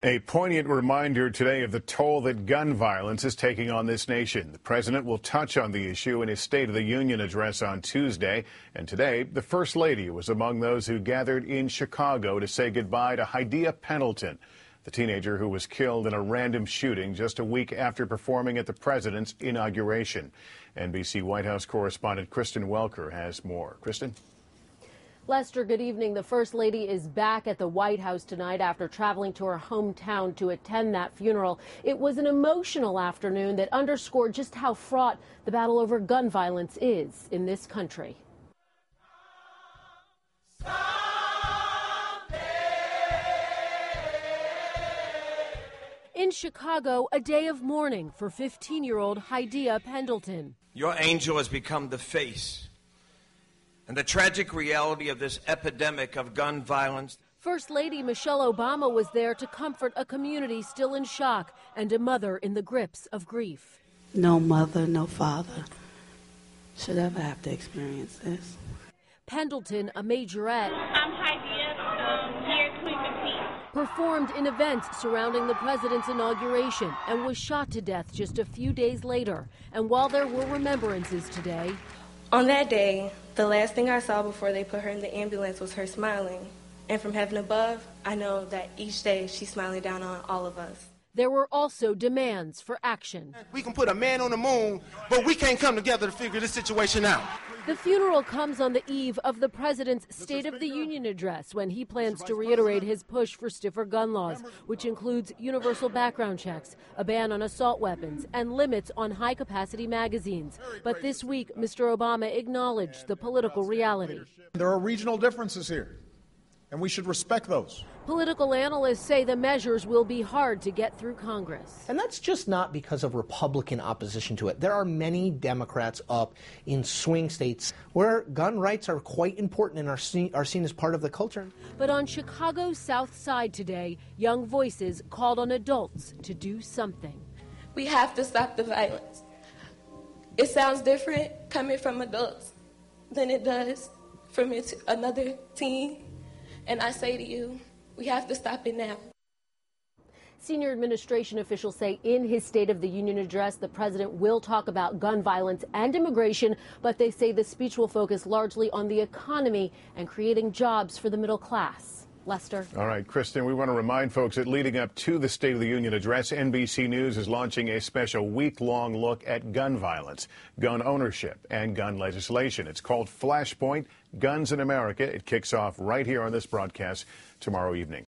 A poignant reminder today of the toll that gun violence is taking on this nation. The president will touch on the issue in his State of the Union address on Tuesday. And today, the First Lady was among those who gathered in Chicago to say goodbye to Hadiya Pendleton, the teenager who was killed in a random shooting just a week after performing at the president's inauguration. NBC White House correspondent Kristen Welker has more. Kristen? Lester, good evening. The First Lady is back at the White House tonight after traveling to her hometown to attend that funeral. It was an emotional afternoon that underscored just how fraught the battle over gun violence is in this country. In Chicago, a day of mourning for 15-year-old Hadiya Pendleton. Your angel has become the face and the tragic reality of this epidemic of gun violence. First Lady Michelle Obama was there to comfort a community still in shock and a mother in the grips of grief. No mother, no father should ever have to experience this. Pendleton, a majorette, I'm Hadiya, year 2015. Performed in events surrounding the president's inauguration and was shot to death just a few days later. And while there were remembrances today, On that day, the last thing I saw before they put her in the ambulance was her smiling. And from heaven above, I know that each day she's smiling down on all of us. there were also demands for action. We can put a man on the moon, but we can't come together to figure this situation out. The funeral comes on the eve of the president's State of the Union address, when he plans to reiterate his push for stiffer gun laws, which includes universal background checks, a ban on assault weapons, and limits on high-capacity magazines. But this week, Mr. Obama acknowledged the political reality. There are regional differences here, and we should respect those. Political analysts say the measures will be hard to get through Congress. And that's just not because of Republican opposition to it. There are many Democrats up in swing states where gun rights are quite important and are seen as part of the culture. But on Chicago's South Side today, young voices called on adults to do something. We have to stop the violence. It sounds different coming from adults than it does from another teen. And I say to you, we have to stop it now. Senior administration officials say in his State of the Union address, the president will talk about gun violence and immigration, but they say the speech will focus largely on the economy and creating jobs for the middle class. Lester. All right, Kristen, we want to remind folks that leading up to the State of the Union address, NBC News is launching a special week-long look at gun violence, gun ownership, and gun legislation. It's called Flashpoint, Guns in America. It kicks off right here on this broadcast tomorrow evening.